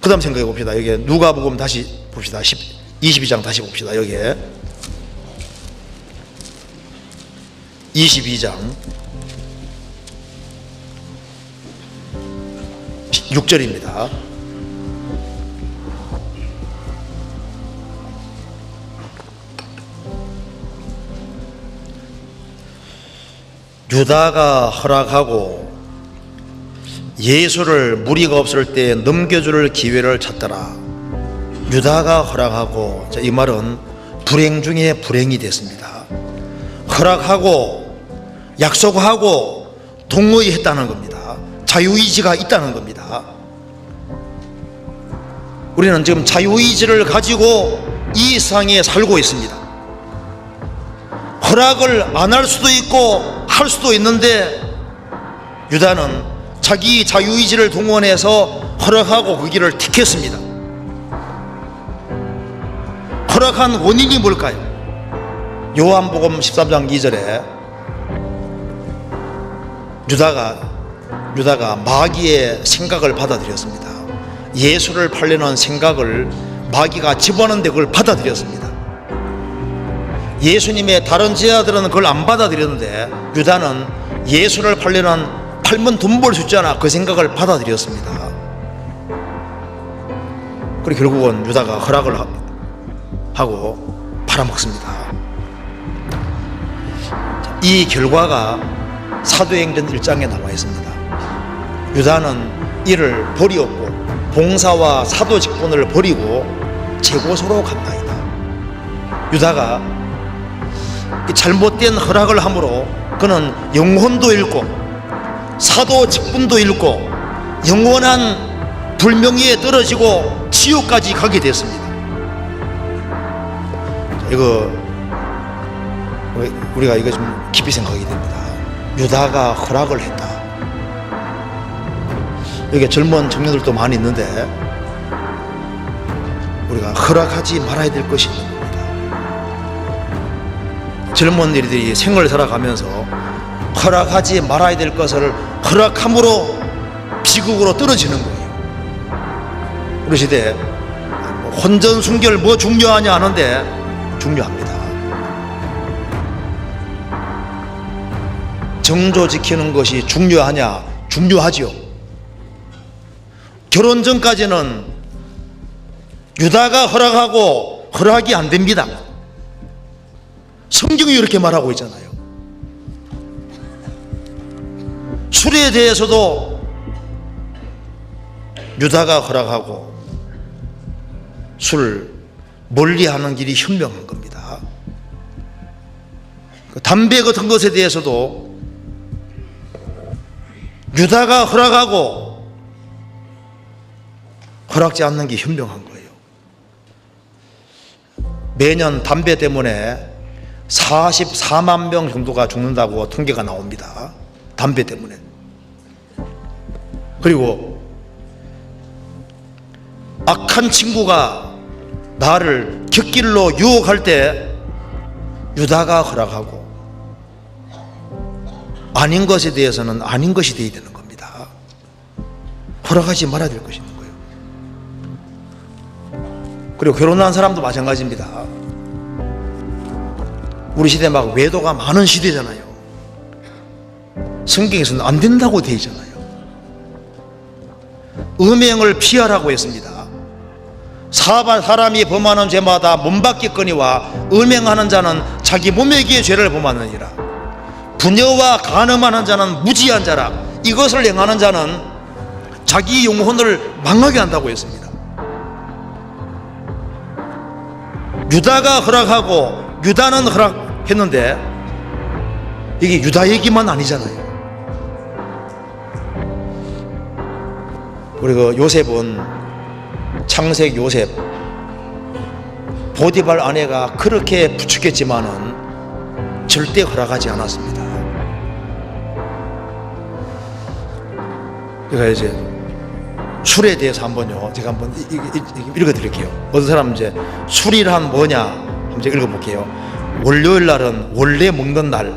그 다음 생각해 봅시다. 여기 누가복음 다시 봅시다. 22장 다시 봅시다. 여기에 22장 6절입니다. 유다가 허락하고 예수를 무리가 없을 때 넘겨줄 기회를 찾더라. 유다가 허락하고, 이 말은 불행 중에 불행이 됐습니다. 허락하고 약속하고 동의했다는 겁니다. 자유의지가 있다는 겁니다. 우리는 지금 자유의지를 가지고 이 세상에 살고 있습니다. 허락을 안 할 수도 있고 할 수도 있는데, 유다는 자기 자유의지를 동원해서 허락하고 그 길을 택했습니다. 허락한 원인이 뭘까요? 요한복음 13장 2절에 유다가 마귀의 생각을 받아들였습니다. 예수를 팔려는 생각을 마귀가 집어넣는데 그걸 받아들였습니다. 예수님의 다른 제자들은 그걸 안 받아들였는데, 유다는 예수를 팔면 돈 벌 수 있잖아, 그 생각을 받아들였습니다. 그리고 결국은 유다가 허락을 하고 팔아먹습니다. 이 결과가 사도행전 1장에 나와 있습니다. 유다는 이를 버리었고 봉사와 사도 직분을 버리고 제곳으로 갔나이다. 유다가 잘못된 허락을 함으로 그는 영혼도 잃고 사도 직분도 잃고 영원한 불명예에 떨어지고 지옥까지 가게 됐습니다. 이거 우리가 이거 좀 깊이 생각하게 됩니다. 유다가 허락을 했다. 여기 젊은 청년들도 많이 있는데, 우리가 허락하지 말아야 될 것이 있는 겁니다. 젊은이들이 생을 살아가면서 허락하지 말아야 될 것을 허락함으로 비극으로 떨어지는 거예요. 우리 시대에 혼전순결 뭐 중요하냐 하는데 중요합니다. 정조 지키는 것이 중요하냐? 중요하지요. 결혼 전까지는 유다가 허락하고 허락이 안 됩니다. 성경이 이렇게 말하고 있잖아요. 술에 대해서도 유다가 허락하고 술을 멀리하는 길이 현명한 겁니다. 담배 같은 것에 대해서도 유다가 허락하고 허락지 않는 게 현명한 거예요. 매년 담배 때문에 44만 명 정도가 죽는다고 통계가 나옵니다. 담배 때문에. 그리고 악한 친구가 나를 곁길로 유혹할 때 유다가 허락하고 아닌 것에 대해서는 아닌 것이 되어야 되는 겁니다. 허락하지 말아야 될 것이 있는 거예요. 그리고 결혼한 사람도 마찬가지입니다. 우리 시대 막 외도가 많은 시대잖아요. 성경에서는 안 된다고 되어 있잖아요. 음행을 피하라고 했습니다. 사람이 범하는 죄마다 몸밖겠거니와 음행하는 자는 자기 몸에게 죄를 범하느니라. 부녀와 간음하는 자는 무지한 자라. 이것을 행하는 자는 자기 영혼을 망하게 한다고 했습니다. 유다가 허락하고 유다는 허락했는데 이게 유다 얘기만 아니잖아요. 우리 그 요셉은 창세기 요셉 보디발 아내가 그렇게 부축했지만은 절대 허락하지 않았습니다. 그러니까 이제 술에 대해서 한번요, 제가 한번 읽어드릴게요. 어떤 사람은 이제 술이란 뭐냐 한번 제가 읽어볼게요. 월요일 날은 원래 먹는 날,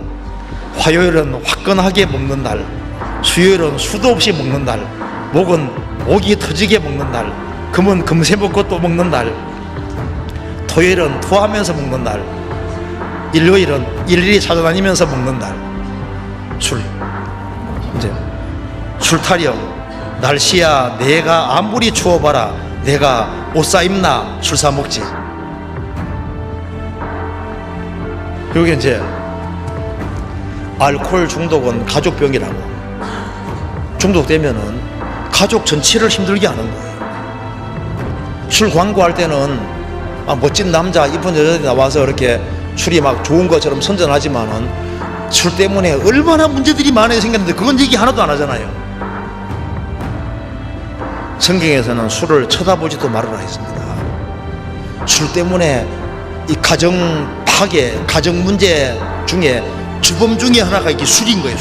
화요일은 화끈하게 먹는 날, 수요일은 수도 없이 먹는 날, 목은 목이 터지게 먹는 날, 금은 금세 먹고 또 먹는 날, 토요일은 토하면서 먹는 날, 일요일은 일일이 찾아다니면서 먹는 날. 술, 이제 술 타령. 날씨야 내가 아무리 추워봐라, 내가 옷 사 입나 술 사 먹지. 여기 이제 알코올 중독은 가족병이라고. 중독되면은 가족 전체를 힘들게 하는 거예요. 술 광고할 때는 멋진 남자, 이쁜 여자들이 나와서 이렇게 술이 막 좋은 것처럼 선전하지만은 술 때문에 얼마나 문제들이 많이 생겼는데 그건 얘기 하나도 안 하잖아요. 성경에서는 술을 쳐다보지도 말아라 했습니다. 술 때문에 이 가정 파괴, 가정 문제 중에 주범 중에 하나가 이게 술인 거예요.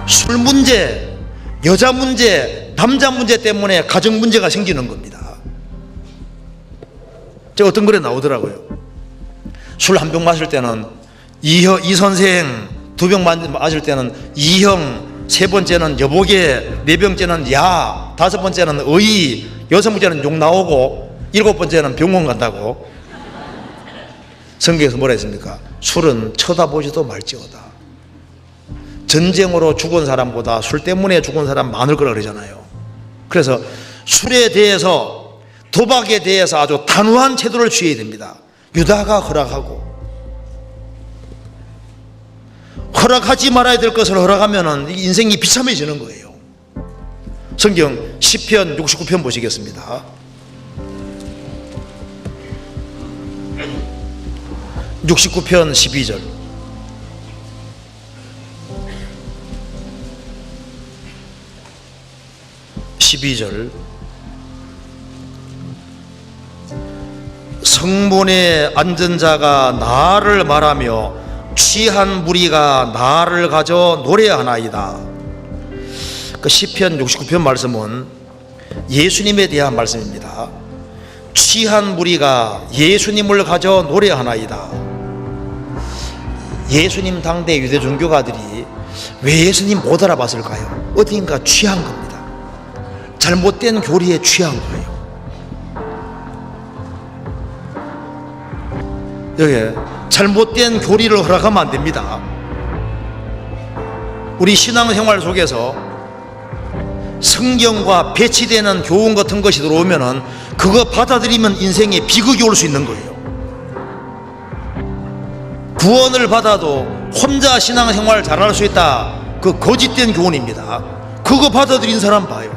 술 문제, 여자 문제, 남자 문제 때문에 가정 문제가 생기는 겁니다. 제가 어떤 글에 나오더라고요. 술 한 병 마실 때는 이 선생, 두 병 마실 때는 이형, 세 번째는 여보게, 네 번째는 야, 다섯 번째는 어이, 여섯 번째는 욕 나오고, 일곱 번째는 병원 간다고. 성경에서 뭐라 했습니까? 술은 쳐다보지도 말지어다. 전쟁으로 죽은 사람보다 술 때문에 죽은 사람 많을 거라 그러잖아요. 그래서 술에 대해서, 도박에 대해서 아주 단호한 태도를 취해야 됩니다. 유다가 허락하지 말아야 될 것을 허락하면 인생이 비참해지는 거예요. 성경 시편 69편 보시겠습니다. 69편 12절. 성문에 앉은 자가 나를 말하며 취한 무리가 나를 가져 노래하나이다. 그 시편 69편 말씀은 예수님에 대한 말씀입니다. 취한 무리가 예수님을 가져 노래하나이다. 예수님 당대 유대 종교가들이 왜 예수님 못 알아봤을까요? 어딘가 취한 겁니다. 잘못된 교리에 취한 거예요. 여기 잘못된 교리를 허락하면 안 됩니다. 우리 신앙생활 속에서 성경과 배치되는 교훈 같은 것이 들어오면은 그거 받아들이면 인생에 비극이 올 수 있는 거예요. 구원을 받아도 혼자 신앙생활 잘할 수 있다, 그 거짓된 교훈입니다. 그거 받아들인 사람 봐요.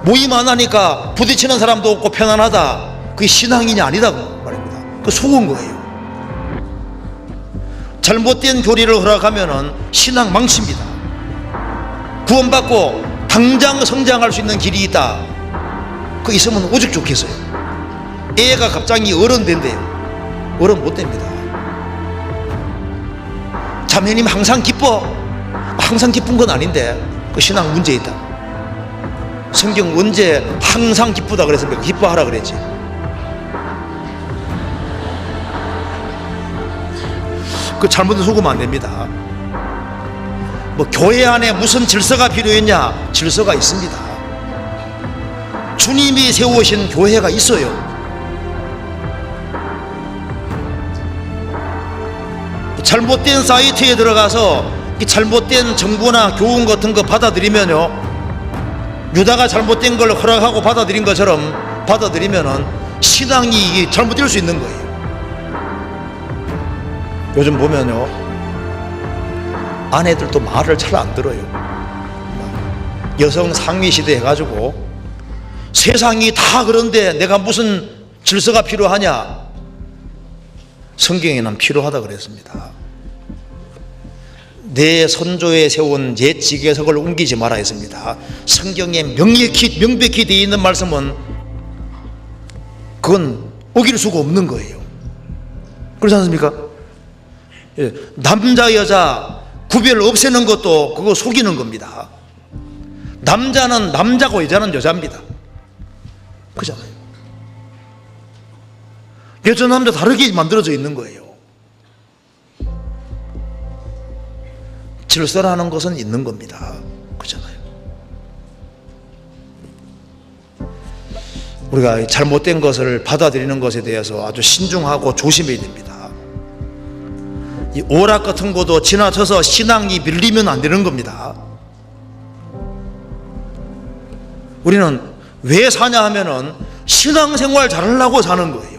모임 안 하니까 부딪히는 사람도 없고 편안하다, 그게 신앙인이 아니다고 말입니다. 그 속은 거예요. 잘못된 교리를 허락하면은 신앙 망칩니다. 구원받고 당장 성장할 수 있는 길이 있다, 그 있으면 오직 좋겠어요. 애가 갑자기 어른 된대요. 어른 못 됩니다. 자매님 항상 기뻐. 항상 기쁜 건 아닌데 그 신앙 문제 있다. 성경 언제 항상 기쁘다 그랬습니까? 기뻐하라 그랬지. 그 잘못은 속으면 안 됩니다. 뭐 교회 안에 무슨 질서가 필요했냐? 질서가 있습니다. 주님이 세우신 교회가 있어요. 잘못된 사이트에 들어가서 잘못된 정보나 교훈 같은 거 받아들이면요, 유다가 잘못된 걸 허락하고 받아들인 것처럼 받아들이면은 신앙이 잘못될 수 있는 거예요. 요즘 보면요, 아내들도 말을 잘 안 들어요. 여성 상위 시대 해가지고 세상이 다 그런데 내가 무슨 질서가 필요하냐? 성경에는 필요하다 그랬습니다. 내 선조에 세운 옛 지계석을 옮기지 마라 했습니다. 성경에 명백히 되어 있는 말씀은 그건 어길 수가 없는 거예요. 그렇지 않습니까? 예, 남자 여자 구별 없애는 것도 그거 속이는 겁니다. 남자는 남자고 여자는 여자입니다. 그렇잖아요. 여자 남자 다르게 만들어져 있는 거예요. 질서라는 것은 있는 겁니다. 그렇잖아요. 우리가 잘못된 것을 받아들이는 것에 대해서 아주 신중하고 조심해야 됩니다. 이 오락 같은 것도 지나쳐서 신앙이 밀리면 안 되는 겁니다. 우리는 왜 사냐 하면은 신앙생활 잘하려고 사는 거예요.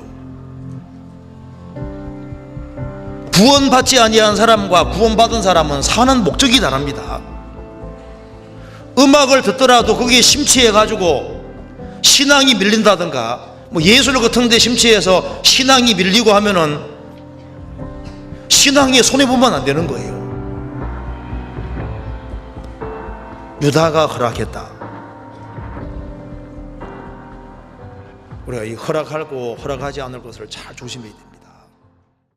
구원받지 아니한 사람과 구원받은 사람은 사는 목적이 다릅니다. 음악을 듣더라도 거기에 심취해 가지고 신앙이 밀린다든가 뭐 예술 같은 데 심취해서 신앙이 밀리고 하면은 신앙에 손해보면 안 되는 거예요. 유다가 허락했다. 우리가 이 허락하고 허락하지 않을 것을 잘 조심해야 됩니다.